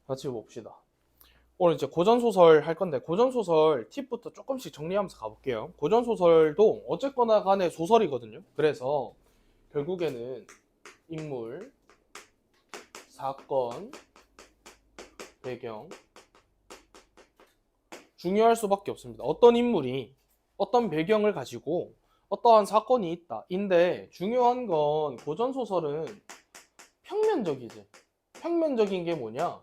같이 봅시다. 오늘 이제 고전소설 할 건데, 고전소설 팁부터 조금씩 정리하면서 가볼게요. 고전소설도 어쨌거나 간에 소설이거든요. 그래서 결국에는 인물, 사건, 배경 중요할 수밖에 없습니다. 어떤 인물이 어떤 배경을 가지고 어떠한 사건이 있다 인데, 중요한 건 고전소설은 평면적이지. 평면적인 게 뭐냐,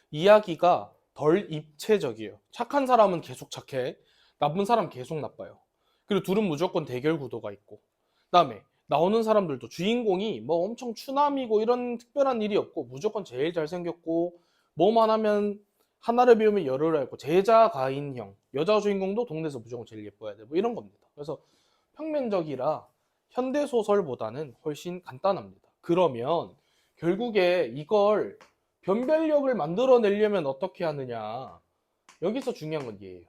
이야기가 덜 입체적이에요. 착한 사람은 계속 착해, 나쁜 사람 계속 나빠요. 그리고 둘은 무조건 대결 구도가 있고, 그다음에 나오는 사람들도 주인공이 뭐 엄청 추남이고 이런 특별한 일이 없고, 무조건 제일 잘생겼고, 뭐만 하면 하나를 배우면 열을 알고, 제자 가인형, 여자 주인공도 동네에서 무조건 제일 예뻐야 돼, 뭐 이런 겁니다. 그래서 평면적이라 현대 소설보다는 훨씬 간단합니다. 그러면 결국에 이걸 변별력을 만들어내려면 어떻게 하느냐, 여기서 중요한 건 얘예요.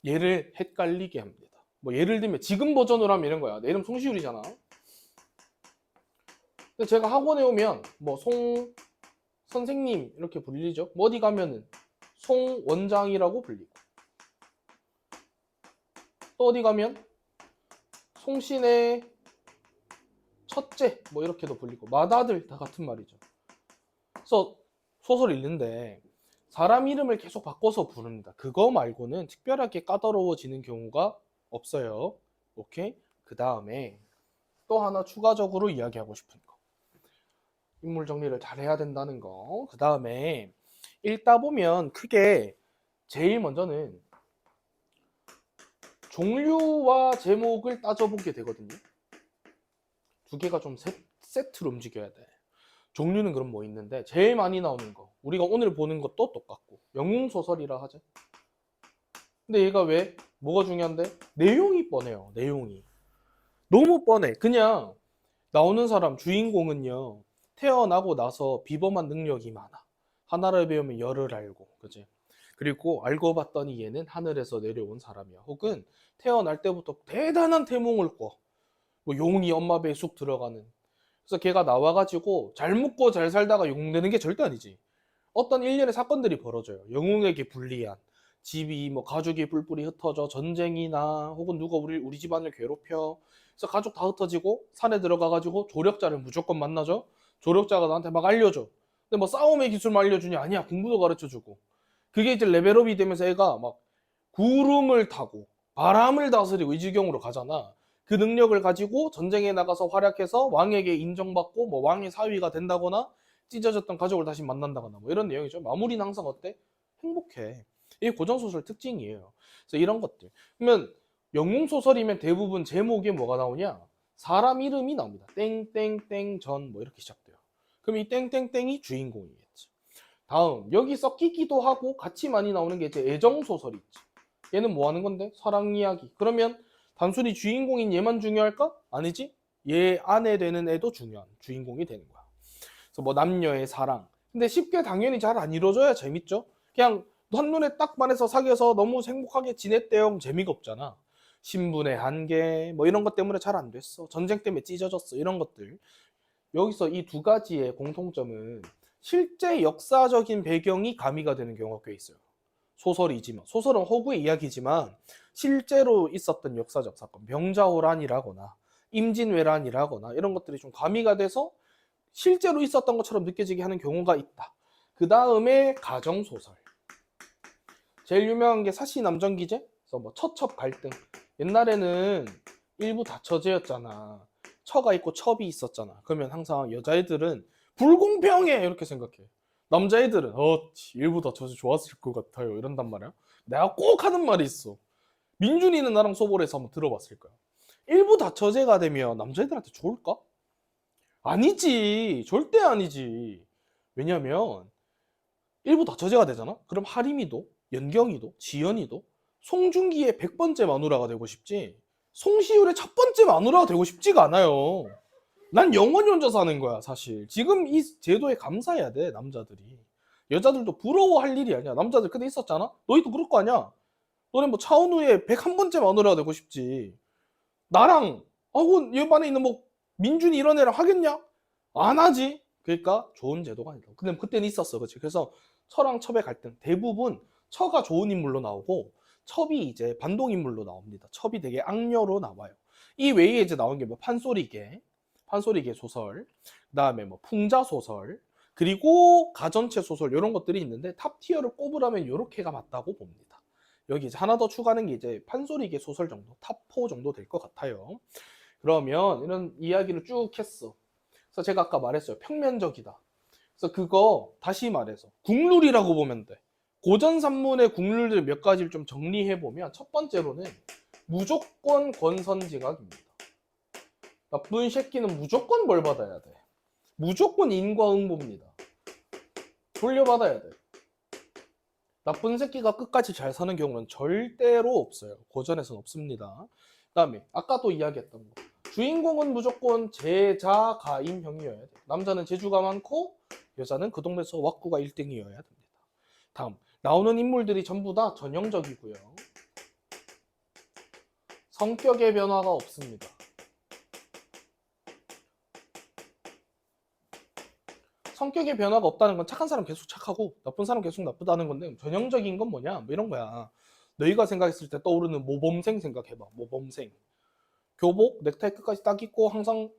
얘를 헷갈리게 합니다. 뭐 예를 들면 지금 버전으로 하면 이런 거야. 내 이름 송시율이잖아. 근데 제가 학원에 오면 뭐 송 선생님 이렇게 불리죠. 뭐 어디 가면은 송 원장이라고 불리고, 또 어디 가면 송신의 첫째 뭐 이렇게도 불리고, 마다들 다 같은 말이죠. 그래서 소설 읽는데 사람 이름을 계속 바꿔서 부릅니다. 그거 말고는 특별하게 까다로워지는 경우가 없어요. 오케이? 그 다음에 또 하나 추가적으로 이야기하고 싶은 거, 인물 정리를 잘 해야 된다는 거. 그 다음에 읽다 보면 크게 제일 먼저는 종류와 제목을 따져보게 되거든요. 두 개가 좀 세트로 움직여야 돼. 종류는 그럼 뭐 있는데, 제일 많이 나오는 거, 우리가 오늘 보는 것도 똑같고 영웅소설이라 하죠. 근데 얘가 왜 뭐가 중요한데, 내용이 뻔해요. 내용이 너무 뻔해. 그냥 나오는 사람 주인공은요, 태어나고 나서 비범한 능력이 많아. 하나를 배우면 열을 알고, 그지? 그리고 알고 봤더니 얘는 하늘에서 내려온 사람이야. 혹은 태어날 때부터 대단한 태몽을 꿔. 뭐 용이 엄마 배에 쑥 들어가는. 그래서 걔가 나와가지고 잘 먹고 잘 살다가 용되는 게 절대 아니지. 어떤 일련의 사건들이 벌어져요. 영웅에게 불리한, 집이 뭐 가족이 뿔뿔이 흩어져, 전쟁이나 혹은 누가 우리 집안을 괴롭혀. 그래서 가족 다 흩어지고 산에 들어가가지고 조력자를 무조건 만나죠. 조력자가 나한테 막 알려줘. 근데 뭐 싸움의 기술만 알려주냐? 아니야, 공부도 가르쳐주고. 그게 이제 레벨업이 되면서 애가 막 구름을 타고 바람을 다스리고 이 지경으로 가잖아. 그 능력을 가지고 전쟁에 나가서 활약해서 왕에게 인정받고 뭐 왕의 사위가 된다거나, 찢어졌던 가족을 다시 만난다거나, 뭐 이런 내용이죠. 마무리는 항상 어때? 행복해. 이게 고전소설 특징이에요. 그래서 이런 것들. 그러면 영웅소설이면 대부분 제목에 뭐가 나오냐? 사람 이름이 나옵니다. 땡땡땡 전 뭐 이렇게 시작돼요. 그럼 이 땡땡땡이 주인공이겠지. 다음, 여기 섞이기도 하고 같이 많이 나오는 게 이제 애정소설이 있지. 얘는 뭐 하는 건데? 사랑 이야기. 그러면 단순히 주인공인 얘만 중요할까? 아니지. 얘 아내 되는 애도 중요한 주인공이 되는 거야. 그래서 뭐 남녀의 사랑. 근데 쉽게 당연히 잘 안 이루어져야 재밌죠. 그냥 한눈에 딱 반해서 사귀어서 너무 행복하게 지냈대요. 재미가 없잖아. 신분의 한계, 뭐 이런 것 때문에 잘 안 됐어. 전쟁 때문에 찢어졌어. 이런 것들. 여기서 이 두 가지의 공통점은 실제 역사적인 배경이 가미가 되는 경우가 꽤 있어요. 소설이지만, 소설은 허구의 이야기지만 실제로 있었던 역사적 사건, 병자호란이라거나 임진왜란이라거나 이런 것들이 좀 가미가 돼서 실제로 있었던 것처럼 느껴지게 하는 경우가 있다. 그 다음에 가정소설. 제일 유명한 게 사시남정기제. 그래서 뭐 처첩 갈등. 옛날에는 일부 다처제였잖아. 처가 있고 첩이 있었잖아. 그러면 항상 여자애들은 불공평해 이렇게 생각해. 남자애들은 일부 다처제 좋았을 것 같아요 이런단 말이야. 내가 꼭 하는 말이 있어. 민준이는 나랑 소볼에서 한번 들어봤을 거야. 일부 다처제가 되면 남자애들한테 좋을까? 아니지. 절대 아니지. 왜냐면 일부 다처제가 되잖아? 그럼 하림이도, 연경이도, 지연이도 송중기의 100번째 마누라가 되고 싶지, 송시율의 첫 번째 마누라가 되고 싶지가 않아요. 난 영원히 혼자 사는 거야, 사실. 지금 이 제도에 감사해야 돼, 남자들이. 여자들도 부러워할 일이 아니야. 남자들 그때 있었잖아? 너희도 그럴 거 아니야? 너네 뭐 차은우의 101번째 마누라가 되고 싶지. 나랑, 얘 반에 있는 뭐 민준이 이런 애랑 하겠냐? 안 하지. 그러니까 좋은 제도가 아니다. 근데 그때는 있었어, 그렇지? 그래서 처랑 첩의 갈등 대부분 처가 좋은 인물로 나오고 첩이 이제 반동 인물로 나옵니다. 첩이 되게 악녀로 나와요. 이 외에 이제 나온 게 뭐 판소리개 소설, 그다음에 뭐 풍자 소설, 그리고 가전체 소설 이런 것들이 있는데 탑 티어를 꼽으라면 이렇게가 맞다고 봅니다. 여기 이제 하나 더 추가하는 게 이제 판소리개 소설 정도, 탑4 정도 될 것 같아요. 그러면 이런 이야기를 쭉 했어. 그래서 제가 아까 말했어요. 평면적이다. 그래서 그거 다시 말해서 국룰이라고 보면 돼. 고전 산문의 국룰들 몇 가지를 좀 정리해 보면 첫 번째로는 무조건 권선징악입니다. 나쁜 새끼는 무조건 벌 받아야 돼. 무조건 인과응보입니다. 돌려받아야 돼. 나쁜 새끼가 끝까지 잘 사는 경우는 절대로 없어요. 고전에서는 없습니다. 그 다음에 아까 또 이야기했던 거. 주인공은 무조건 제자가임형이어야 돼. 남자는 재주가 많고 여자는 그 동네에서 왁구가 1등이어야 됩니다. 다음 나오는 인물들이 전부 다 전형적이고요. 성격의 변화가 없습니다. 성격의 변화가 없다는 건 착한 사람 계속 착하고 나쁜 사람 계속 나쁘다는 건데 전형적인 건 뭐냐 뭐 이런 거야. 너희가 생각했을 때 떠오르는 모범생 생각해봐. 모범생. 교복 넥타이 끝까지 딱 입고 항상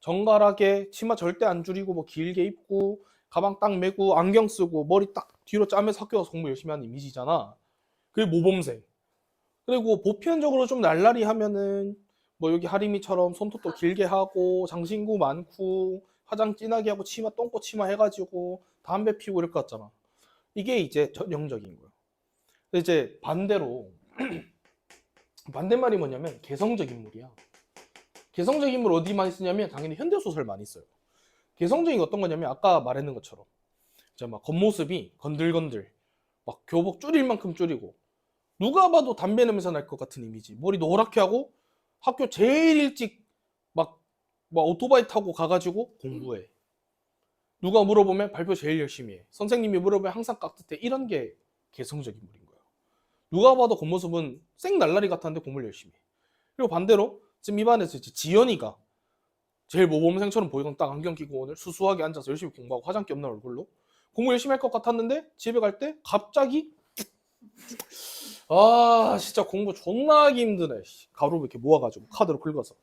정갈하게 치마 절대 안 줄이고 뭐 길게 입고 가방 딱 메고 안경 쓰고 머리 딱 뒤로 짜면서 학교가서 공부 열심히 하는 이미지잖아. 그게 모범생. 그리고 보편적으로 좀 날라리 하면은 뭐 여기 하림이처럼 손톱도 길게 하고 장신구 많고 화장 진하게 하고 치마 똥꼬 치마 해가지고 담배 피우고 이럴 것 같잖아. 이게 이제 전형적인 거예요. 근데 이제 반대로 반대말이 뭐냐면 개성적 인물이야. 개성적 인물 어디 많이 쓰냐면 당연히 현대소설 많이 써요. 개성적인 게 어떤 거냐면 아까 말했는 것처럼 이제 막 겉모습이 건들건들 막 교복 줄일 만큼 줄이고 누가 봐도 담배 냄새 날 것 같은 이미지. 머리 노랗게 하고 학교 제일 일찍 막 오토바이 타고 가가지고 공부해. 누가 물어보면 발표 제일 열심히 해. 선생님이 물어보면 항상 깍듯해. 이런 게 개성적 인물인 거예요. 누가 봐도 겉모습은 생 날라리 같았는데 공부를 열심히 해. 그리고 반대로 지금 입안에서 이제 지연이가 제일 모범생처럼 보이던 딱 안경 끼고 오늘 수수하게 앉아서 열심히 공부하고 화장기 없는 얼굴로 공부 열심히 할 것 같았는데 집에 갈 때 갑자기 아 진짜 공부 존나 하기 힘드네. 가루 이렇게 모아가지고 카드로 긁어서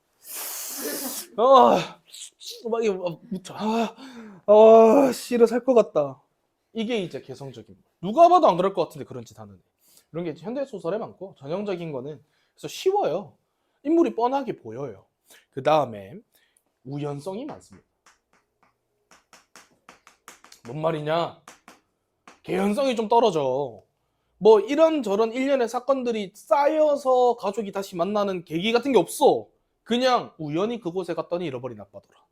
막 이거 묻혀. 씨를 살 것 같다. 이게 이제 개성적인 거. 누가 봐도 안 그럴 것 같은데 그런 짓 하는 애. 이런 게 현대 소설에 많고 전형적인 거는 그래서 쉬워요. 인물이 뻔하게 보여요. 그 다음에 우연성이 많습니다. 뭔 말이냐? 개연성이 좀 떨어져. 뭐 이런저런 일련의 사건들이 쌓여서 가족이 다시 만나는 계기 같은 게 없어. 그냥 우연히 그곳에 갔더니 잃어버린 아빠더라.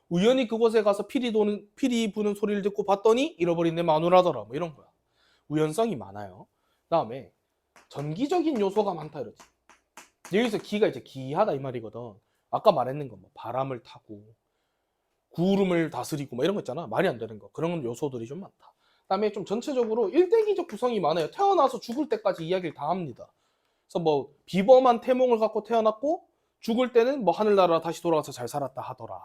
우연히 그곳에 가서 피리 부는 소리를 듣고 봤더니 잃어버린 내 마누라더라. 뭐 이런 거야. 우연성이 많아요. 그다음에 전기적인 요소가 많다 이러지. 여기서 기가 이제 기하다 이 말이거든. 아까 말했는 거 뭐 바람을 타고 구름을 다스리고 뭐 이런 거 있잖아. 말이 안 되는 거. 그런 요소들이 좀 많다. 그다음에 좀 전체적으로 일대기적 구성이 많아요. 태어나서 죽을 때까지 이야기를 다 합니다. 그래서 뭐 비범한 태몽을 갖고 태어났고 죽을 때는 뭐 하늘나라 다시 돌아가서 잘 살았다 하더라.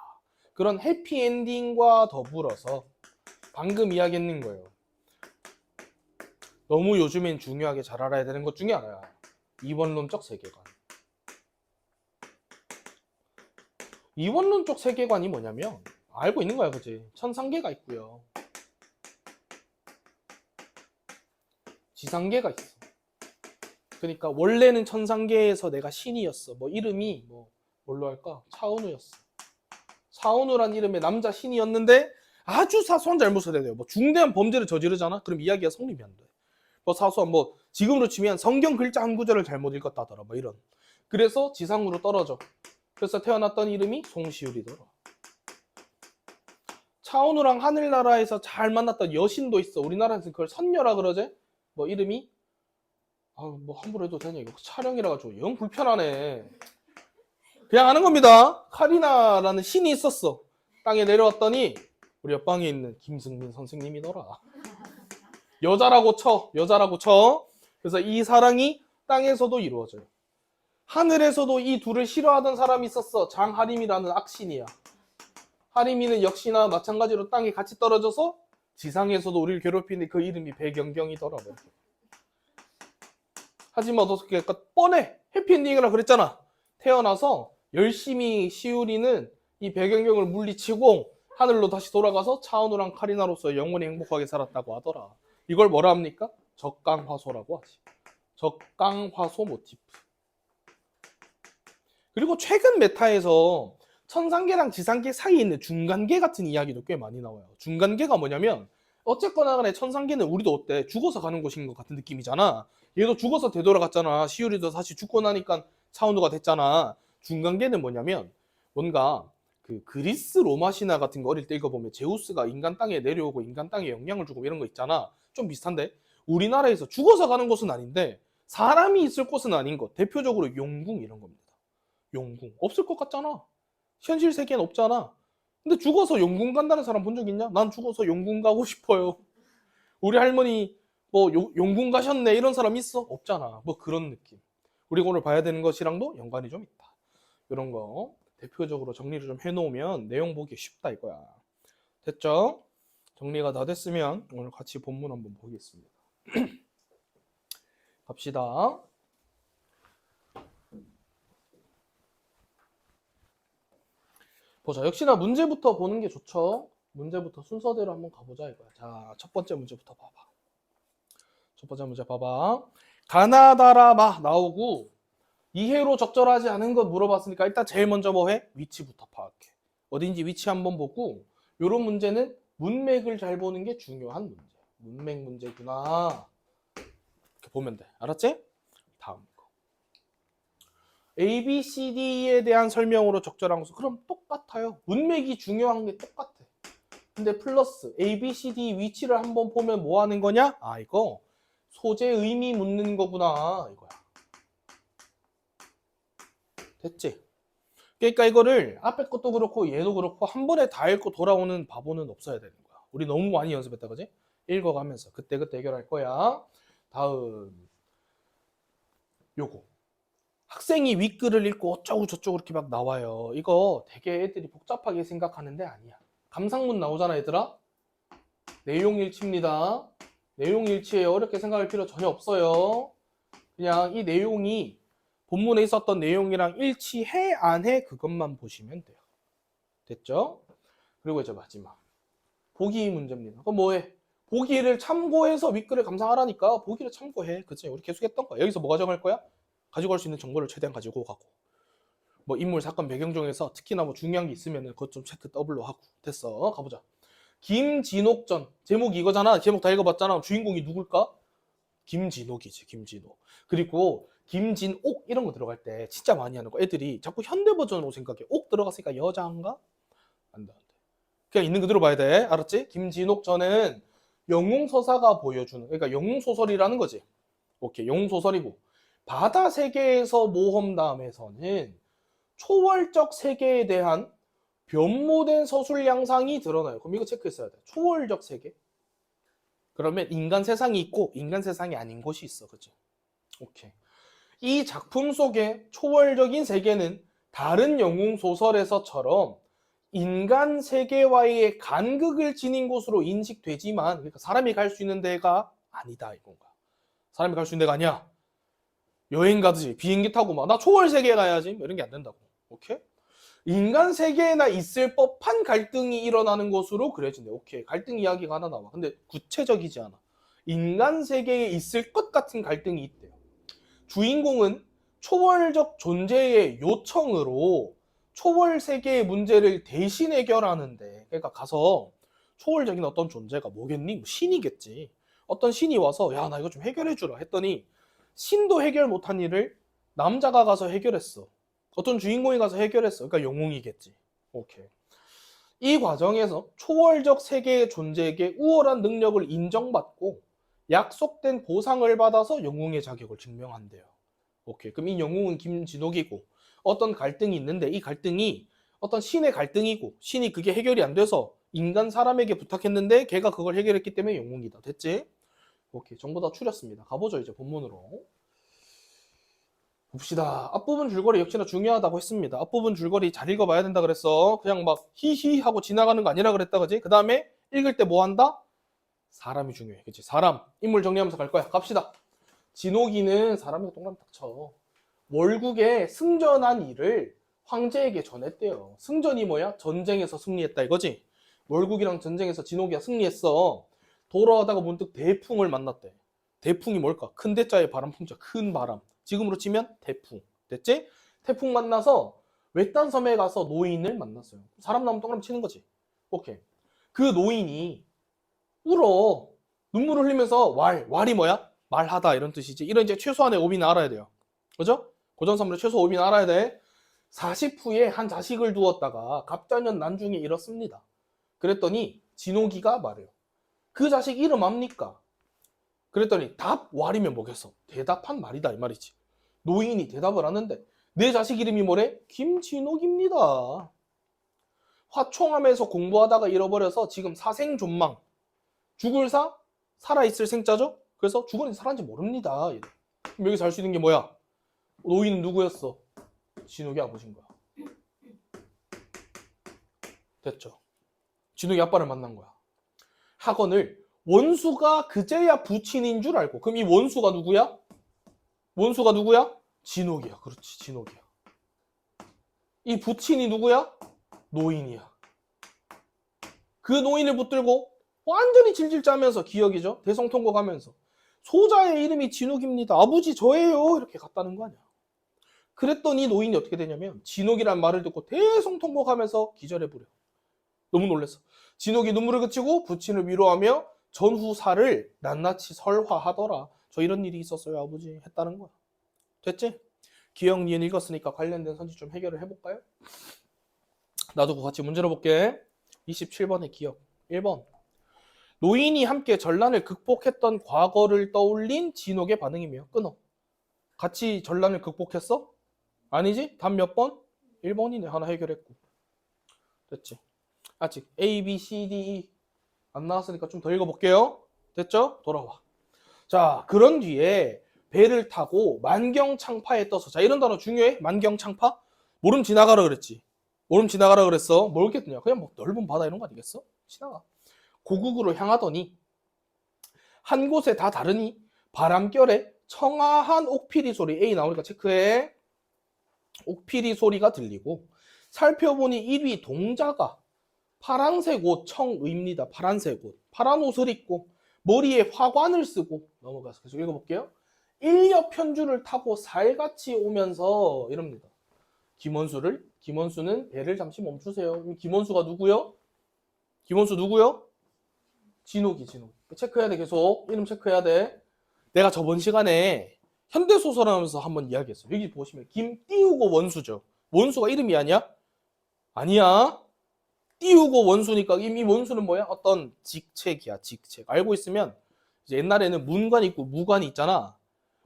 그런 해피엔딩과 더불어서 방금 이야기했는 거예요. 너무 요즘엔 중요하게 잘 알아야 되는 것 중에 하나야. 이원론적 세계관. 이원론적 세계관이 뭐냐면 알고 있는 거야, 그치? 천상계가 있고요. 지상계가 있어. 그러니까 원래는 천상계에서 내가 신이었어. 뭐 이름이 뭐 뭘로 할까? 차은우였어. 차은우란 이름의 남자 신이었는데 아주 사소한 잘못을 해요. 뭐 중대한 범죄를 저지르잖아? 그럼 이야기가 성립이 안 돼. 뭐 사소한 뭐 지금으로 치면 성경 글자 한 구절을 잘못 읽었다더라. 뭐 이런. 그래서 지상으로 떨어져. 그래서 태어났던 이름이 송시율이더라. 차은우랑 하늘나라에서 잘 만났던 여신도 있어. 우리나라에서 그걸 선녀라 그러지? 뭐 이름이 뭐 함부로 해도 되냐 이거 촬영이라 가지고 영 불편하네. 그냥 하는 겁니다. 카리나라는 신이 있었어. 땅에 내려왔더니 우리 옆방에 있는 김승민 선생님이더라. 여자라고 쳐. 그래서 이 사랑이 땅에서도 이루어져요. 하늘에서도 이 둘을 싫어하던 사람이 있었어. 장하림이라는 악신이야. 하림이는 역시나 마찬가지로 땅에 같이 떨어져서 지상에서도 우리를 괴롭히는데 그 이름이 배경경이더라고요. 하지만 어떻게 뻔해. 해피엔딩이라 그랬잖아. 태어나서 열심히 시우리는 이 배경경을 물리치고 하늘로 다시 돌아가서 차은우랑 카리나로서 영원히 행복하게 살았다고 하더라. 이걸 뭐라 합니까? 적강화소라고 하지. 적강화소 모티프. 그리고 최근 메타에서 천상계랑 지상계 사이에 있는 중간계 같은 이야기도 꽤 많이 나와요. 중간계가 뭐냐면 어쨌거나 간에 천상계는 우리도 어때? 죽어서 가는 곳인 것 같은 느낌이잖아. 얘도 죽어서 되돌아갔잖아. 시우리도 사실 죽고 나니까 차은우가 됐잖아. 중간계는 뭐냐면 뭔가 그 그리스 로마 신화 같은 거 어릴 때 읽어보면 제우스가 인간 땅에 내려오고 인간 땅에 영향을 주고 이런 거 있잖아. 좀 비슷한데 우리나라에서 죽어서 가는 곳은 아닌데 사람이 있을 곳은 아닌 것. 대표적으로 용궁 이런 겁니다. 용궁 없을 것 같잖아. 현실 세계엔 없잖아. 근데 죽어서 용궁 간다는 사람 본 적 있냐? 난 죽어서 용궁 가고 싶어요. 우리 할머니 뭐 용궁 가셨네 이런 사람 있어? 없잖아. 뭐 그런 느낌. 우리가 오늘 봐야 되는 것이랑도 연관이 좀 있다. 이런 거 대표적으로 정리를 좀 해놓으면 내용 보기 쉽다 이거야. 됐죠? 정리가 다 됐으면 오늘 같이 본문 한번 보겠습니다. 갑시다. 보자. 역시나 문제부터 보는 게 좋죠. 문제부터 순서대로 한번 가보자 이거야. 자, 첫 번째 문제부터 봐봐. 첫 번째 문제 봐봐. 가나다라마 나오고 이해로 적절하지 않은 것 물어봤으니까 일단 제일 먼저 뭐해? 위치부터 파악해. 어딘지 위치 한번 보고 이런 문제는 문맥을 잘 보는 게 중요한 문제. 문맥 문제구나. 이렇게 보면 돼. 알았지? 다음 거. A, B, C, D에 대한 설명으로 적절한 것은 그럼 똑같아요. 문맥이 중요한 게 똑같아. 근데 플러스 A, B, C, D 위치를 한번 보면 뭐 하는 거냐? 아 이거 소재 의미 묻는 거구나 이거야. 됐지? 그러니까 이거를 앞에 것도 그렇고 얘도 그렇고 한 번에 다 읽고 돌아오는 바보는 없어야 되는 거야. 우리 너무 많이 연습했다 그지? 읽어가면서 그때그때 해결할 거야. 다음 요거 학생이 윗글을 읽고 어쩌고 저쩌고 이렇게 막 나와요. 이거 되게 애들이 복잡하게 생각하는데 아니야. 감상문 나오잖아 얘들아. 내용 일치입니다. 내용 일치에 어렵게 생각할 필요 전혀 없어요. 그냥 이 내용이 본문에 있었던 내용이랑 일치해 안 해 그것만 보시면 돼요. 됐죠? 그리고 이제 마지막 보기 문제입니다. 그럼 뭐해? 보기를 참고해서 윗글을 감상하라니까 보기를 참고해. 그치? 우리 계속 했던 거야. 여기서 뭐 가져갈 거야? 가지고 갈 수 있는 정보를 최대한 가지고 가고 뭐 인물 사건 배경 중에서 특히나 뭐 중요한 게 있으면 그것 좀 체크 더블로 하고 됐어. 가보자. 김진옥전 제목이 이거잖아. 제목 다 읽어봤잖아. 주인공이 누굴까? 김진옥이지. 김진옥. 그리고 김진옥 이런 거 들어갈 때 진짜 많이 하는 거 애들이 자꾸 현대 버전으로 생각해. 옥 들어갔으니까 여자인가? 안 돼. 그냥 있는 그대로 봐야 돼. 알았지? 김진옥 전에는 영웅서사가 보여주는 그러니까 영웅소설이라는 거지. 오케이. 영웅소설이고 바다 세계에서 모험담에서는 초월적 세계에 대한 변모된 서술 양상이 드러나요. 그럼 이거 체크했어야 돼. 초월적 세계. 그러면 인간 세상이 있고 인간 세상이 아닌 곳이 있어. 그치? 오케이. 이 작품 속의 초월적인 세계는 다른 영웅 소설에서처럼 인간 세계와의 간극을 지닌 곳으로 인식되지만 그러니까 사람이 갈 수 있는 데가 아니다 이건가. 사람이 갈 수 있는 데가 아니야. 여행 가듯이 비행기 타고 막 나 초월 세계에 가야지 이런 게 안 된다고. 오케이? 인간 세계에나 있을 법한 갈등이 일어나는 것으로 그려진대. 오케이. 갈등 이야기가 하나 나와. 근데 구체적이지 않아. 인간 세계에 있을 것 같은 갈등이 있대요. 주인공은 초월적 존재의 요청으로 초월 세계의 문제를 대신 해결하는데 그러니까 가서 초월적인 어떤 존재가 뭐겠니? 뭐 신이겠지. 어떤 신이 와서 야 나 이거 좀 해결해 주라 했더니 신도 해결 못한 일을 남자가 가서 해결했어. 어떤 주인공이 가서 해결했어. 그러니까 영웅이겠지. 오케이. 이 과정에서 초월적 세계의 존재에게 우월한 능력을 인정받고 약속된 보상을 받아서 영웅의 자격을 증명한대요. 오케이. 그럼 이 영웅은 김진옥이고 어떤 갈등이 있는데 이 갈등이 어떤 신의 갈등이고 신이 그게 해결이 안 돼서 인간 사람에게 부탁했는데 걔가 그걸 해결했기 때문에 영웅이다. 됐지? 오케이. 전부 다 추렸습니다. 가보죠 이제 본문으로. 봅시다. 앞부분 줄거리 역시나 중요하다고 했습니다. 앞부분 줄거리 잘 읽어봐야 된다 그랬어. 그냥 막 히히 하고 지나가는 거 아니라 그랬다 그지? 그 다음에 읽을 때 뭐 한다? 사람이 중요해. 그치? 사람. 인물 정리하면서 갈 거야. 갑시다. 진옥이는 사람이 동그라미 딱 쳐. 월국에 승전한 일을 황제에게 전했대요. 승전이 뭐야? 전쟁에서 승리했다 이거지? 월국이랑 전쟁에서 진옥이가 승리했어. 돌아가다가 문득 대풍을 만났대. 대풍이 뭘까? 큰 대자의 바람 풍자. 큰 바람. 지금으로 치면 태풍. 됐지? 태풍 만나서 외딴 섬에 가서 노인을 만났어요. 사람 나오면 동그라미 치는 거지. 오케이. 그 노인이 울어. 눈물을 흘리면서 왈이 뭐야? 말하다 이런 뜻이지. 이런 이제 최소한의 어휘는 알아야 돼요. 그죠? 고전사물의 최소 어휘는 알아야 돼. 40후에 한 자식을 두었다가 갑자년 난중에 잃었습니다. 그랬더니 진옥이가 말해요. 그 자식 이름 압니까? 그랬더니 답 왈이면 뭐겠어? 대답한 말이다 이 말이지. 노인이 대답을 하는데 내 자식 이름이 뭐래? 김진옥입니다. 화총함에서 공부하다가 잃어버려서 지금 사생존망. 죽을 사? 살아있을 생자죠? 그래서 죽었는지 살았는지 모릅니다. 그럼 여기서 알 수 있는 게 뭐야? 노인은 누구였어? 진옥이 아버지인 거야. 됐죠? 진옥이 아빠를 만난 거야. 학원을 원수가 그제야 부친인 줄 알고. 그럼 이 원수가 누구야? 원수가 누구야? 진옥이야. 그렇지, 진옥이야. 이 부친이 누구야? 노인이야. 그 노인을 붙들고 완전히 질질 짜면서 기억이죠. 대성통곡하면서 소자의 이름이 진옥입니다. 아버지 저예요. 이렇게 갔다는 거 아니야. 그랬더니 노인이 어떻게 되냐면 진옥이란 말을 듣고 대성통곡하면서 기절해버려. 너무 놀랐어. 진옥이 눈물을 그치고 부친을 위로하며 전후사를 낱낱이 설화하더라. 저 이런 일이 있었어요 아버지 했다는 거야. 됐지? 기억 니은 읽었으니까 관련된 선지 좀 해결을 해볼까요? 나도 그거 같이 문제로 볼게. 27번의 기억 1번. 노인이 함께 전란을 극복했던 과거를 떠올린 진옥의 반응이며 끊어. 같이 전란을 극복했어? 아니지? 답 몇 번? 1번이네. 하나 해결했고. 됐지? 아직 A, B, C, D, E 안 나왔으니까 좀 더 읽어볼게요. 됐죠? 돌아와. 자, 그런 뒤에 배를 타고 만경창파에 떠서. 자, 이런 단어 중요해? 만경창파? 모름 지나가라 그랬지. 모름 지나가라 그랬어. 뭘 겠냐? 그냥 뭐 넓은 바다 이런 거 아니겠어? 지나가. 고국으로 향하더니 한 곳에 다 다르니 바람결에 청아한 옥피리 소리. A 나오니까 체크해. 옥피리 소리가 들리고 살펴보니 1위 동자가 파란색 옷 청의입니다. 파란색 옷. 파란 옷을 입고 머리에 화관을 쓰고 넘어가서 계속 읽어볼게요. 일엽 편주를 타고 살같이 오면서 이럽니다. 김원수는 배를 잠시 멈추세요. 김원수가 누구요? 김원수 누구요? 진옥이. 체크해야 돼. 계속 이름 체크해야 돼. 내가 저번 시간에 현대소설 하면서 한번 이야기했어. 여기 보시면 김 띄우고 원수죠. 원수가 이름이 아니야? 아니야. 띄우고 원수니까 이 원수는 뭐야? 어떤 직책이야. 직책. 알고 있으면 이제 옛날에는 문관이 있고 무관이 있잖아.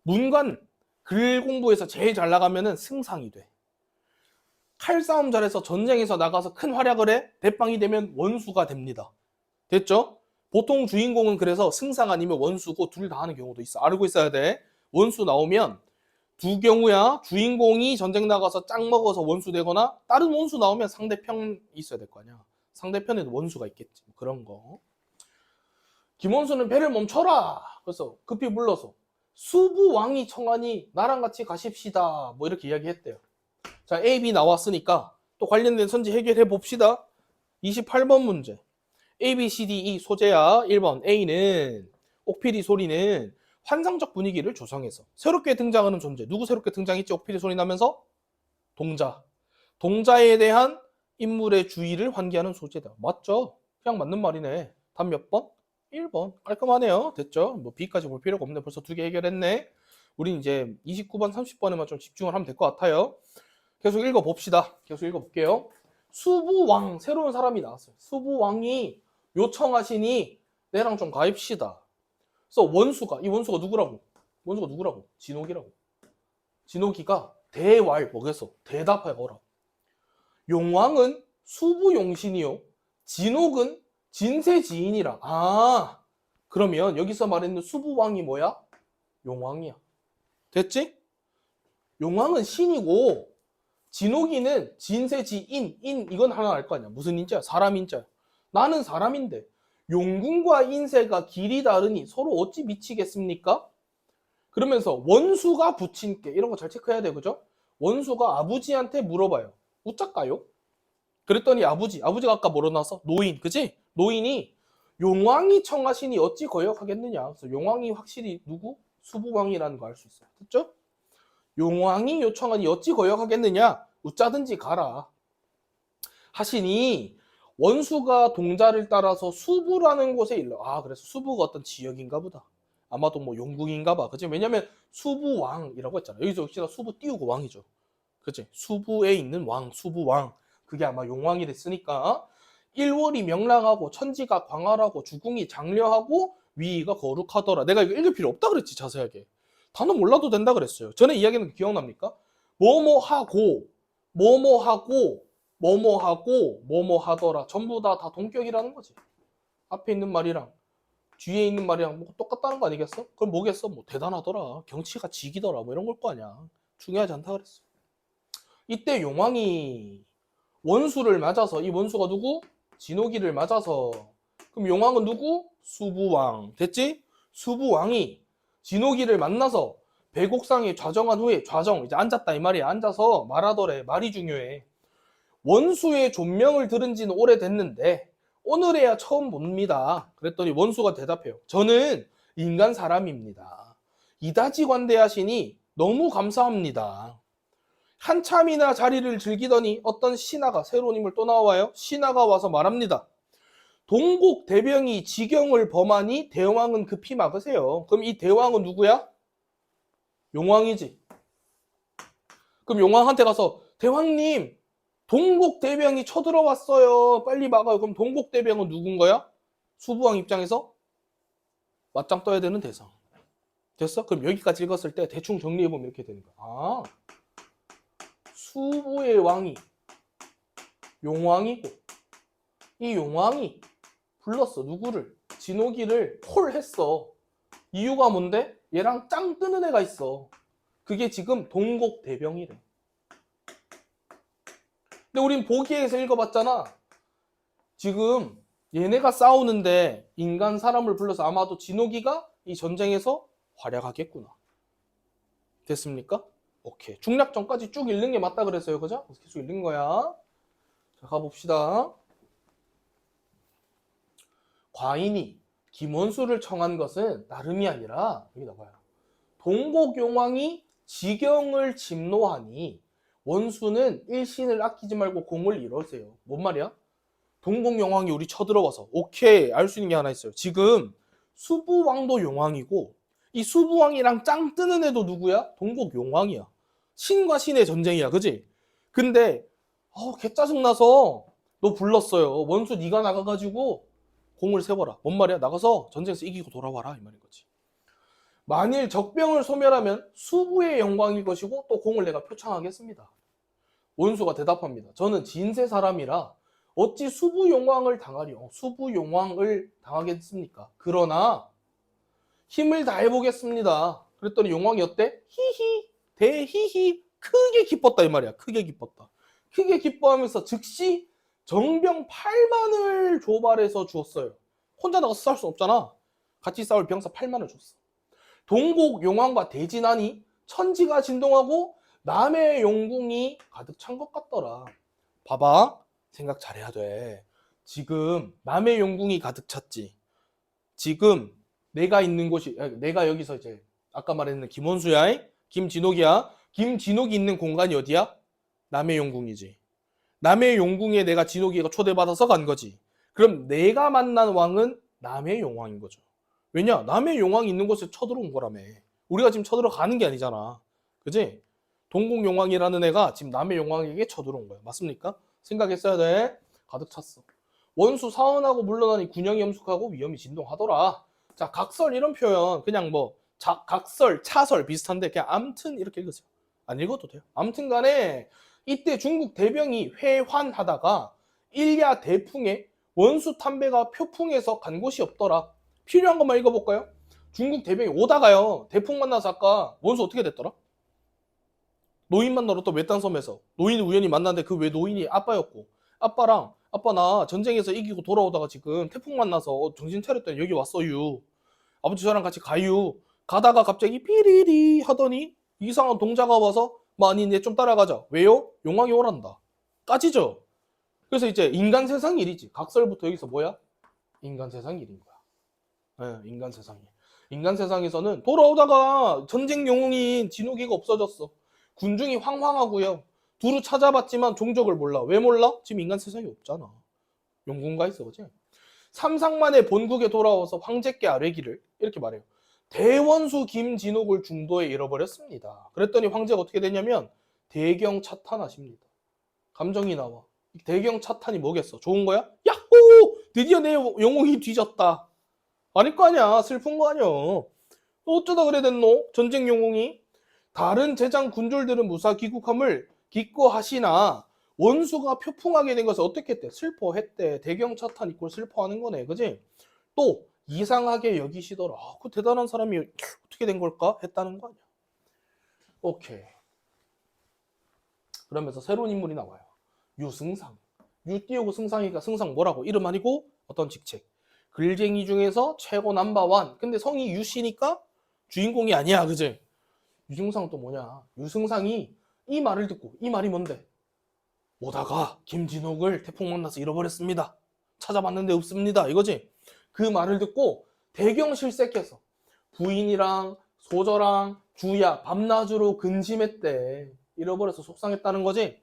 문관 글 공부에서 제일 잘 나가면은 승상이 돼. 칼싸움 잘해서 전쟁에서 나가서 큰 활약을 해. 대빵이 되면 원수가 됩니다. 됐죠? 보통 주인공은 그래서 승상 아니면 원수고 둘 다 하는 경우도 있어. 알고 있어야 돼. 원수 나오면 두 경우야. 주인공이 전쟁 나가서 짱 먹어서 원수 되거나 다른 원수 나오면 상대편 있어야 될 거 아니야. 상대편에도 원수가 있겠지. 그런 거. 김원수는 배를 멈춰라. 그래서 급히 불러서 수부왕이 청하니 나랑 같이 가십시다. 뭐 이렇게 이야기했대요. 자, A, B 나왔으니까 또 관련된 선지 해결해 봅시다. 28번 문제. A, B, C, D, E 소재야. 1번 A는 옥피리 소리는 환상적 분위기를 조성해서 새롭게 등장하는 존재. 누구 새롭게 등장했지? 옥피리 소리 나면서? 동자. 동자에 대한 인물의 주의를 환기하는 소재다. 맞죠? 그냥 맞는 말이네. 답 몇 번? 1번. 깔끔하네요. 됐죠? 뭐 B까지 볼 필요가 없네. 벌써 2개 해결했네. 우린 이제 29번, 30번에만 좀 집중을 하면 될 것 같아요. 계속 읽어봅시다. 계속 읽어볼게요. 수부왕, 새로운 사람이 나왔어요. 수부왕이 요청하시니 내랑 좀 가입시다. 그래서 이 원수가 누구라고? 원수가 누구라고? 진옥이라고. 진옥이가 대왈 뭐겠어? 대답해보라. 용왕은 수부용신이요. 진옥은 진세지인이라. 아, 그러면 여기서 말했는 수부왕이 뭐야? 용왕이야. 됐지? 용왕은 신이고 진옥이는 진세지인, 인 이건 하나 알 거 아니야. 무슨 인자야? 사람 인자야. 나는 사람인데 용궁과 인세가 길이 다르니 서로 어찌 미치겠습니까? 그러면서 원수가 부친께 이런 거 잘 체크해야 돼, 그죠? 원수가 아버지한테 물어봐요. 웃작가요? 그랬더니 아버지가 아까 뭐로 나왔어? 노인, 그지? 노인이 용왕이 청하시니 어찌 거역하겠느냐. 그래서 용왕이 확실히 누구? 수부왕이라는 거 알 수 있어요. 됐죠? 용왕이 요청하니 어찌 거역하겠느냐. 웃자든지 가라. 하시니 원수가 동자를 따라서 수부라는 곳에 일러. 아, 그래서 수부가 어떤 지역인가 보다. 아마도 뭐 용궁인가 봐. 그치? 왜냐면 수부왕이라고 했잖아. 여기서 역시나 수부 띄우고 왕이죠. 그치? 수부에 있는 왕, 수부왕. 그게 아마 용왕이 됐으니까. 일월이 명랑하고 천지가 광활하고 주궁이 장려하고 위가 거룩하더라. 내가 이거 읽을 필요 없다 그랬지, 자세하게. 단어 몰라도 된다 그랬어요. 전에 이야기는 기억납니까? 뭐뭐하고 뭐뭐하고 뭐뭐하고 뭐뭐하더라. 전부 다 동격이라는 거지. 앞에 있는 말이랑 뒤에 있는 말이랑 뭐 똑같다는 거 아니겠어? 그럼 뭐겠어? 뭐 대단하더라. 경치가 지기더라. 뭐 이런 걸 거 아니야. 중요하지 않다 그랬어. 이때 용왕이 원수를 맞아서, 이 원수가 누구? 진옥이를 맞아서. 그럼 용왕은 누구? 수부왕. 됐지? 수부왕이 진옥이를 만나서 배곡상에 좌정한 후에, 좌정 이제 앉았다 이 말이야. 앉아서 말하더래. 말이 중요해. 원수의 존명을 들은 지는 오래됐는데 오늘에야 처음 봅니다. 그랬더니 원수가 대답해요. 저는 인간 사람입니다. 이다지 관대하시니 너무 감사합니다. 한참이나 자리를 즐기더니 어떤 신하가, 새로운 인물 또 나와요. 신하가 와서 말합니다. 동국 대병이 지경을 범하니 대왕은 급히 막으세요. 그럼 이 대왕은 누구야? 용왕이지. 그럼 용왕한테 가서 대왕님, 동국 대병이 쳐들어왔어요. 빨리 막아요. 그럼 동국 대병은 누군 거야? 수부왕 입장에서 맞짱 떠야 되는 대상. 됐어? 그럼 여기까지 읽었을 때 대충 정리해보면 이렇게 되는 거야. 아, 수부의 왕이 용왕이고 이 용왕이 불렀어. 누구를? 진옥이를 콜했어. 이유가 뭔데? 얘랑 짱 뜨는 애가 있어. 그게 지금 동국 대병이래. 근데 우린 보기에서 읽어봤잖아. 지금 얘네가 싸우는데 인간 사람을 불러서 아마도 진옥이가 이 전쟁에서 활약하겠구나. 됐습니까? 오케이. 중략전까지 쭉 읽는 게 맞다 그랬어요. 그죠? 계속 읽는 거야. 자, 가봅시다. 과인이 김원수를 청한 것은 나름이 아니라, 여기 나와요. 동국용왕이 지경을 침노하니 원수는 일신을 아끼지 말고 공을 이루세요. 뭔 말이야? 동국용왕이 우리 쳐들어와서. 오케이, 알 수 있는 게 하나 있어요. 지금 수부왕도 용왕이고 이 수부왕이랑 짱 뜨는 애도 누구야? 동국용왕이야. 신과 신의 전쟁이야. 그지? 근데 개 짜증나서 너 불렀어요. 원수 네가 나가가지고 공을 세워라. 뭔 말이야? 나가서 전쟁에서 이기고 돌아와라 이 말인 거지. 만일 적병을 소멸하면 수부의 영광일 것이고 또 공을 내가 표창하겠습니다. 원수가 대답합니다. 저는 진세 사람이라 어찌 수부 용왕을 당하리요. 수부 용왕을 당하겠습니까? 그러나 힘을 다해보겠습니다. 그랬더니 용왕이 어때? 히히 대히히 크게 기뻤다 이 말이야. 크게 기뻤다. 크게 기뻐하면서 즉시 정병 8만을 조발해서 주었어요. 혼자 나가서 싸울 수 없잖아. 같이 싸울 병사 8만을 줬어. 동국 용왕과 대진하니 천지가 진동하고 남의 용궁이 가득 찬 것 같더라. 봐봐. 생각 잘해야 돼. 지금 남의 용궁이 가득 찼지. 지금 내가 있는 곳이, 내가 여기서 이제 아까 말했는 김원수야, 김진옥이야. 김진옥이 있는 공간이 어디야? 남의 용궁이지. 남의 용궁에 내가 진옥이가 초대받아서 간 거지. 그럼 내가 만난 왕은 남의 용왕인 거죠. 왜냐? 남의 용왕이 있는 곳에 쳐들어온 거라며. 우리가 지금 쳐들어가는 게 아니잖아. 그지? 동국용왕이라는 애가 지금 남의 용왕에게 쳐들어온 거야. 맞습니까? 생각했어야 돼. 가득 찼어. 원수 사원하고 물러나니 군영이 엄숙하고 위험이 진동하더라. 자, 각설 이런 표현 그냥 뭐 각설, 차설 비슷한데 그냥 암튼 이렇게 읽으세요. 안 읽어도 돼요. 암튼 간에 이때 중국 대병이 회환하다가 일야 대풍에 원수 탐배가 표풍해서 간 곳이 없더라. 필요한 것만 읽어볼까요? 중국 대병이 오다가요. 대풍 만나서 아까 원수 어떻게 됐더라? 노인 만나러 또 외딴 섬에서 노인 우연히 만났는데 그 외 노인이 아빠였고 아빠랑 아빠 나 전쟁에서 이기고 돌아오다가 지금 태풍 만나서 정신 차렸더니 여기 왔어요. 아버지 저랑 같이 가요. 가다가 갑자기 삐리리 하더니 이상한 동자가 와서 많이 이제 좀 따라가자. 왜요? 용왕이 오란다. 까지죠? 그래서 이제 인간 세상 일이지. 각설부터 여기서 뭐야? 인간 세상 일인 거야. 네, 인간 세상이. 인간 세상에서는 돌아오다가 전쟁 영웅인 진욱이가 없어졌어. 군중이 황황하고요. 두루 찾아봤지만 종적을 몰라. 왜 몰라? 지금 인간 세상이 없잖아. 영군가 있어, 그지? 삼상만에 본국에 돌아와서 황제께 아뢰기를 이렇게 말해요. 대원수 김진옥을 중도에 잃어버렸습니다. 그랬더니 황제가 어떻게 되냐면 대경 차탄하십니다. 감정이 나와. 대경 차탄이 뭐겠어? 좋은 거야? 야호! 드디어 내 영웅이 뒤졌다. 아닐 거 아니야. 슬픈 거 아니야. 어쩌다 그래 됐노? 전쟁 영웅이. 다른 제장 군졸들은 무사 귀국함을 기꺼하시나 원수가 표풍하게 된 것을 어떻게 했대? 슬퍼했대. 대경 차탄 이꼴 슬퍼하는 거네. 그지? 또 이상하게 여기시더라. 그 대단한 사람이 어떻게 된 걸까? 했다는 거 아니야. 오케이. 그러면서 새로운 인물이 나와요. 유승상. 유 띄우고 승상이니까 승상 뭐라고? 이름 아니고 어떤 직책. 글쟁이 중에서 최고 넘버원. 근데 성이 유씨니까 주인공이 아니야. 그지? 유승상 또 뭐냐? 유승상이 이 말을 듣고 이 말이 뭔데? 오다가 김진옥을 태풍 만나서 잃어버렸습니다. 찾아봤는데 없습니다. 이거지? 그 말을 듣고 대경실색해서 부인이랑 소저랑 주야 밤낮으로 근심했대. 잃어버려서 속상했다는 거지.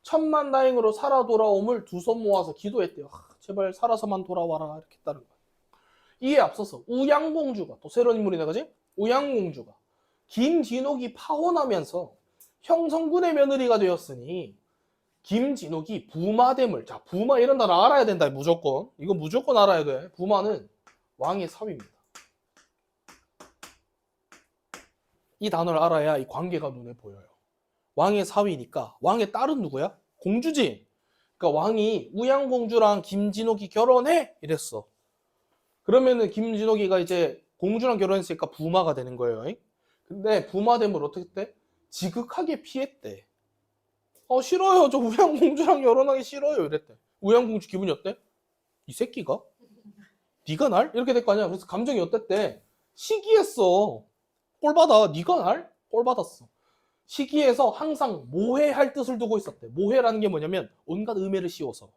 천만다행으로 살아 돌아옴을 두 손 모아서 기도했대요. 제발 살아서만 돌아와라 이렇게 했다는 거야. 이에 앞서서 우양공주가 또 새로운 인물이네. 그지? 우양공주가 김진옥이 파혼하면서 형성군의 며느리가 되었으니 김진옥이 부마됨을, 자 부마 이런 단어 알아야 된다. 무조건 이거 무조건 알아야 돼. 부마는 왕의 사위입니다. 이 단어를 알아야 이 관계가 눈에 보여요. 왕의 사위니까 왕의 딸은 누구야? 공주지. 그러니까 왕이 우양공주랑 김진옥이 결혼해 이랬어. 그러면은 김진옥이가 이제 공주랑 결혼했으니까 부마가 되는 거예요. 근데 부마됨을 어떻게 했대? 지극하게 피했대. 싫어요. 저 우양공주랑 결혼하기 싫어요. 이랬대. 우양공주 기분이 어때? 이 새끼가? 네가 날? 이렇게 될 거 아니야. 그래서 감정이 어땠대? 시기했어. 꼴받아. 네가 날? 꼴받았어. 시기에서 항상 모해할 뜻을 두고 있었대. 모해라는 게 뭐냐면 온갖 음해를 씌워서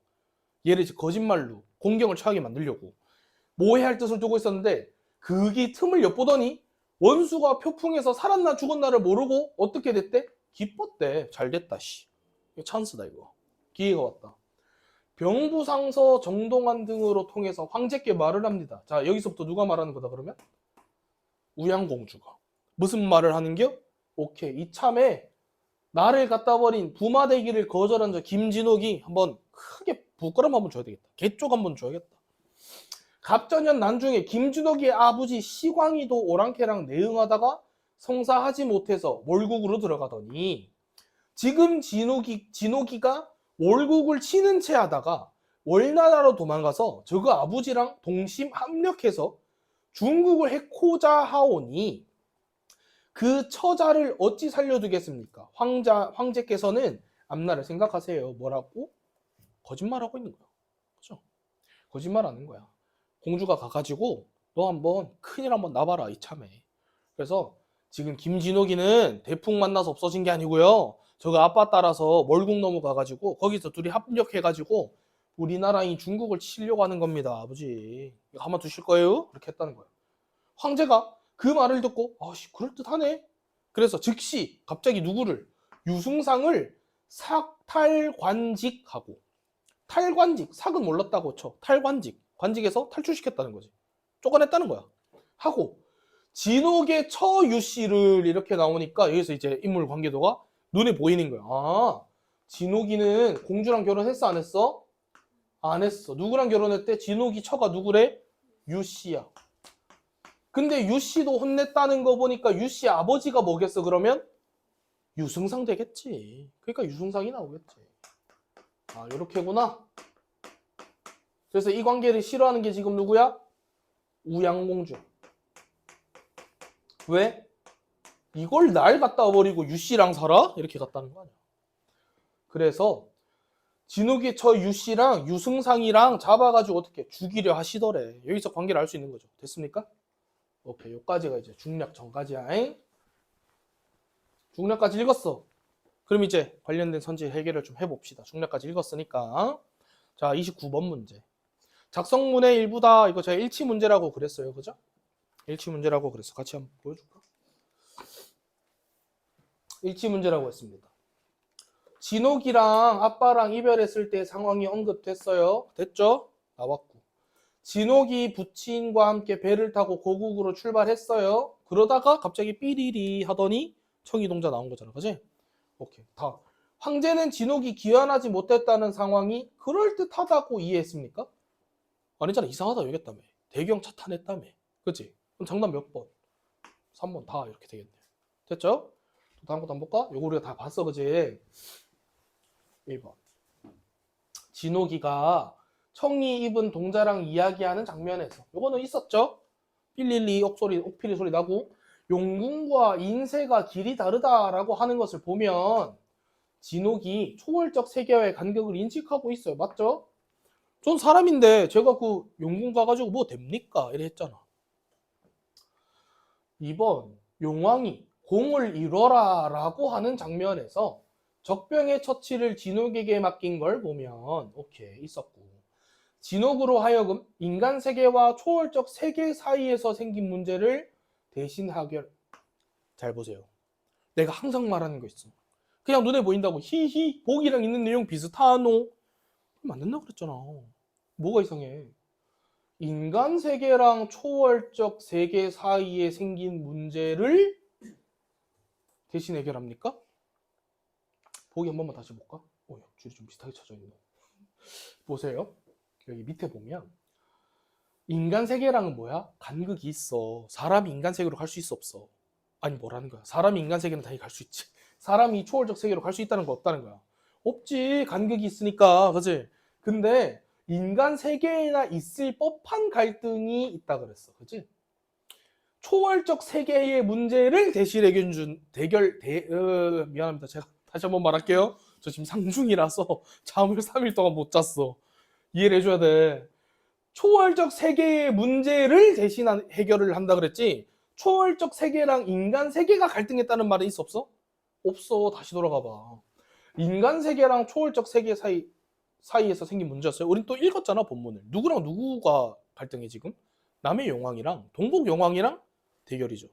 얘를 거짓말로 공경을 처하게 만들려고 모해할 뜻을 두고 있었는데 그게 틈을 엿보더니 원수가 표풍에서 살았나 죽었나를 모르고 어떻게 됐대? 기뻤대. 잘 됐다. 씨. 이거 찬스다 이거. 기회가 왔다. 병부상서 정동환 등으로 통해서 황제께 말을 합니다. 자 여기서부터 누가 말하는 거다 그러면? 우양공주가. 무슨 말을 하는겨? 오케이. 이참에 나를 갖다 버린 부마되기를 거절한 저 김진옥이 한번 크게 부끄럼 한번 줘야 되겠다. 개쪽 한번 줘야겠다. 갑전년 난중에 김진옥의 아버지 시광이도 오랑캐랑 내응하다가 성사하지 못해서 월국으로 들어가더니 지금 진옥이가 월국을 치는 채 하다가 월나라로 도망가서 저그 아버지랑 동심 합력해서 중국을 해코자 하오니 그 처자를 어찌 살려두겠습니까? 황제께서는 앞날을 생각하세요. 뭐라고? 거짓말하고 있는 거야. 그죠? 거짓말하는 거야. 공주가 가가지고 너 한번 큰일 한번 나봐라 이참에. 그래서 지금 김진옥이는 대풍 만나서 없어진 게 아니고요. 저거 아빠 따라서 멀국 넘어가가지고 거기서 둘이 합력해가지고 우리나라인 중국을 치려고 하는 겁니다. 아버지 이거 가만 두실 거예요? 그렇게 했다는 거예요. 황제가 그 말을 듣고 아씨 그럴듯하네. 그래서 즉시 갑자기 누구를? 유승상을 삭탈관직하고 탈관직, 삭은 몰랐다고 쳐. 탈관직, 관직에서 탈출시켰다는 거지. 쫓아냈다는 거야. 하고 진옥의 처 유씨를 이렇게 나오니까 여기서 이제 인물 관계도가 눈에 보이는 거야. 아, 진옥이는 공주랑 결혼했어 안 했어? 안 했어. 누구랑 결혼했대? 진옥이 처가 누구래? 유씨야. 근데 유씨도 혼냈다는 거 보니까 유씨 아버지가 뭐겠어 그러면? 유승상 되겠지. 그러니까 유승상이 나오겠지. 아, 요렇게구나. 그래서 이 관계를 싫어하는 게 지금 누구야? 우양공주. 왜? 이걸 날 갖다 버리고 유씨랑 살아? 이렇게 갔다는 거 아니야. 그래서 진욱이 저 유씨랑 유승상이랑 잡아가지고 어떻게 죽이려 하시더래. 여기서 관계를 알 수 있는 거죠. 됐습니까? 오케이, 여기까지가 이제 중략 전까지야. 중략까지 읽었어. 그럼 이제 관련된 선지 해결을 좀 해봅시다. 중략까지 읽었으니까. 자, 29번 문제. 작성문의 일부다. 이거 제가 일치 문제라고 그랬어요. 그죠? 일치 문제라고 그랬어. 같이 한번 보여줄까? 일치 문제라고 했습니다. 진옥이랑 아빠랑 이별했을 때 상황이 언급됐어요. 됐죠? 나왔고. 진옥이 부친과 함께 배를 타고 고국으로 출발했어요. 그러다가 갑자기 삐리리 하더니 청이동자 나온 거잖아. 그지? 오케이. 다. 황제는 진옥이 귀환하지 못했다는 상황이 그럴듯하다고 이해했습니까? 아니잖아. 이상하다 여겼다며. 대경 차탄했다며. 그치? 그럼 정답 몇 번? 3번 다 이렇게 되겠네. 됐죠? 다음 것도 한번 볼까? 요거 우리가 다 봤어. 그지? 1번. 진옥이가 청이 입은 동자랑 이야기하는 장면에서 요거는 있었죠? 삘릴리 옥피리 소리 나고 용궁과 인세가 길이 다르다라고 하는 것을 보면 진옥이 초월적 세계와의 간격을 인식하고 있어요. 맞죠? 전 사람인데 제가 그 용궁 가가지고 뭐 됩니까? 이래 했잖아. 2번 용왕이 공을 이뤄라 라고 하는 장면에서 적병의 처치를 진옥에게 맡긴 걸 보면 오케이 있었고 진옥으로 하여금 인간 세계와 초월적 세계 사이에서 생긴 문제를 대신 해결. 잘 보세요. 내가 항상 말하는 거 있어. 그냥 눈에 보인다고 히히 보기랑 있는 내용 비슷하노? 그럼 안 된다고 그랬잖아. 뭐가 이상해? 인간 세계랑 초월적 세계 사이에 생긴 문제를 대신 해결합니까? 보기 한 번만 다시 볼까? 줄이 좀 비슷하게 쳐져 있네. 보세요. 여기 밑에 보면 인간 세계랑은 뭐야? 간극이 있어. 사람이 인간 세계로 갈 수 있어 없어? 아니 뭐라는 거야? 사람이 인간 세계는 당연히 갈 수 있지. 사람이 초월적 세계로 갈 수 있다는 거 없다는 거야. 없지. 간극이 있으니까. 그치? 근데 인간 세계에나 있을 법한 갈등이 있다 그랬어. 그치? 초월적 세계의 문제를 대신 미안합니다. 제가 다시 한번 말할게요. 저 지금 상중이라서 잠을 3일 동안 못 잤어. 이해를 해줘야 돼. 초월적 세계의 문제를 대신 해결을 한다 그랬지. 초월적 세계랑 인간 세계가 갈등했다는 말은 있어 없어? 없어. 다시 돌아가 봐. 인간 세계랑 초월적 세계 사이에서 생긴 문제였어요. 우린 또 읽었잖아 본문을. 누구랑 누구가 갈등해 지금? 남의 용왕이랑 동복 용왕이랑 대결이죠.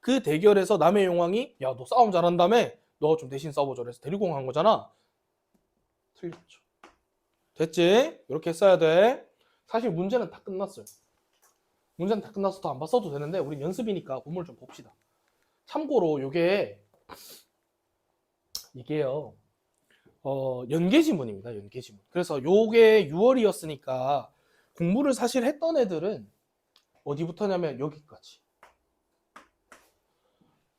그 대결에서 남의 용왕이 야 너 싸움 잘한다며 너 좀 대신 싸워줘 그래서 데리고 간 거잖아. 틀렸죠. 됐지? 이렇게 했어야 돼. 사실 문제는 다 끝났어요. 문제는 다 끝나서 더 안 봤어도 되는데 우린 연습이니까 본문을 좀 봅시다. 참고로 이게요 연계지문입니다. 연계지문. 그래서 요게 6월이었으니까 공부를 사실 했던 애들은 어디부터냐면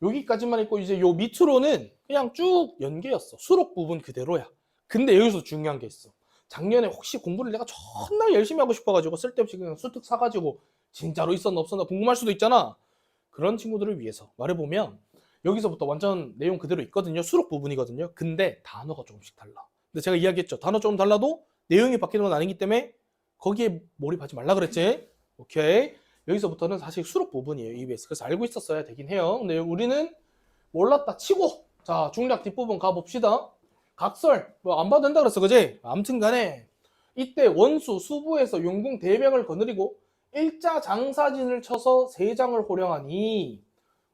여기까지만 있고 이제 요 밑으로는 그냥 쭉 연계였어. 수록 부분 그대로야. 근데 여기서 중요한 게 있어. 작년에 혹시 공부를 내가 존나 열심히 하고 싶어가지고 쓸데없이 그냥 수특 사가지고 진짜로 있었나 없었나 궁금할 수도 있잖아. 그런 친구들을 위해서 말해보면 여기서부터 완전 내용 그대로 있거든요. 수록 부분이거든요. 근데 단어가 조금씩 달라. 근데 제가 이야기했죠. 단어 조금 달라도 내용이 바뀌는 건 아니기 때문에 거기에 몰입하지 말라 그랬지. 오케이. 여기서부터는 사실 수록 부분이에요. EBS. 그래서 알고 있었어야 되긴 해요. 근데 우리는 몰랐다 치고 자 중략 뒷부분 가봅시다. 각설 뭐 안 봐도 된다 그랬어. 그지? 아무튼 간에 이때 원수 수부에서 용궁 대병을 거느리고 일자 장사진을 쳐서 세장을 호령하니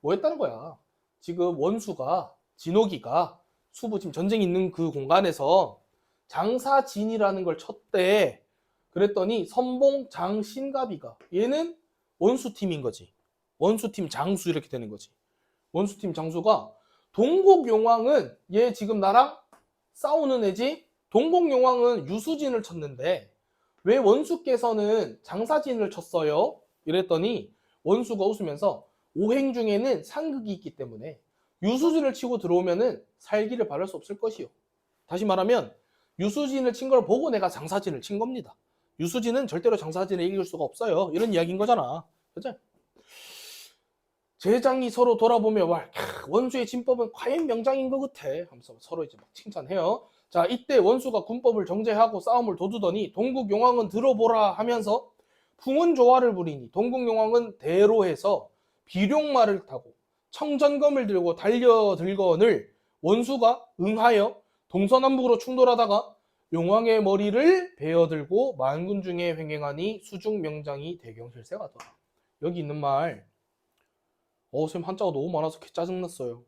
뭐 했다는 거야. 지금 원수가 진옥이가 수부 지금 전쟁이 있는 그 공간에서 장사진이라는 걸 쳤대. 그랬더니 선봉 장신갑이가 얘는 원수팀인 거지. 원수팀 장수 이렇게 되는 거지. 원수팀 장수가 동국용왕은 얘 지금 나랑 싸우는 애지. 동국용왕은 유수진을 쳤는데 왜 원수께서는 장사진을 쳤어요? 이랬더니 원수가 웃으면서 오행 중에는 상극이 있기 때문에 유수진을 치고 들어오면은 살기를 바랄 수 없을 것이요. 다시 말하면 유수진을 친 걸 보고 내가 장사진을 친 겁니다. 유수진은 절대로 장사진을 이길 수가 없어요. 이런 이야기인 거잖아. 그죠? 제장이 서로 돌아보며 원수의 진법은 과연 명장인 것 같아 하면서 서로 이제 막 칭찬해요. 자, 이때 원수가 군법을 정제하고 싸움을 도두더니 동국 용왕은 들어보라 하면서 풍운조화를 부리니 동국 용왕은 대로해서 비룡말을 타고 청전검을 들고 달려들거늘 원수가 응하여 동서남북으로 충돌하다가 용왕의 머리를 베어들고 만군 중에 횡행하니 수중 명장이 대경실세가더라. 여기 있는 말 선생님 한자가 너무 많아서 짜증났어요.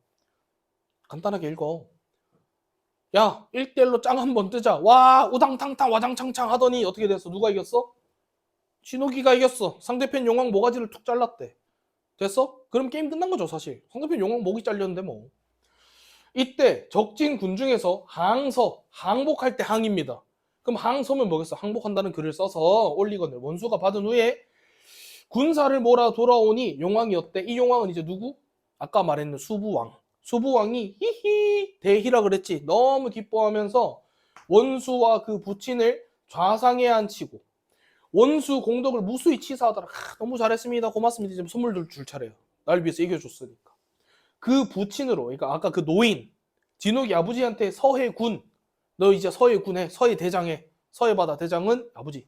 간단하게 읽어. 야, 1대1로 짱 한번 뜨자. 와, 우당탕탕 와장창창 하더니 어떻게 됐어? 누가 이겼어? 진욱이가 이겼어. 상대편 용왕 모가지를 툭 잘랐대. 됐어? 그럼 게임 끝난 거죠, 사실. 상대편 용왕 목이 잘렸는데 뭐. 이때 적진 군 중에서 항복할 때 항입니다. 그럼 항서면 뭐겠어? 항복한다는 글을 써서 올리거늘 원수가 받은 후에 군사를 몰아 돌아오니 용왕이었대. 이 용왕은 이제 누구? 아까 말했는 수부왕. 수부왕이 히히 대희라 그랬지. 너무 기뻐하면서 원수와 그 부친을 좌상에 앉히고 원수 공덕을 무수히 치사하더라. 너무 잘했습니다. 고맙습니다. 이제 선물들 줄 차례야. 날 위해서 이겨줬으니까. 그 부친으로, 그러니까 아까 그 노인 진욱이 아버지한테 서해군, 너 이제 서해군 해, 서해대장 해. 서해바다 대장은 아버지.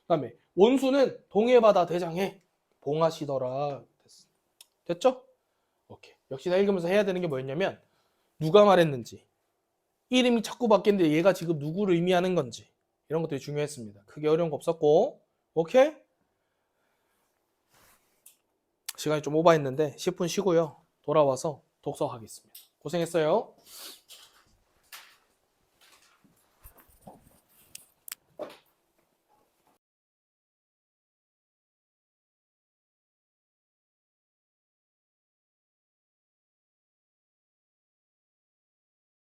그다음에 원수는 동해바다 대장 해. 봉하시더라. 됐죠? 오케이. 역시나 읽으면서 해야 되는 게 뭐였냐면 누가 말했는지, 이름이 자꾸 바뀌는데 얘가 지금 누구를 의미하는 건지, 이런 것들이 중요했습니다. 크게 어려운 거 없었고. 오케이? 시간이 좀 오버했는데 10분 쉬고요. 돌아와서 독서하겠습니다. 고생했어요.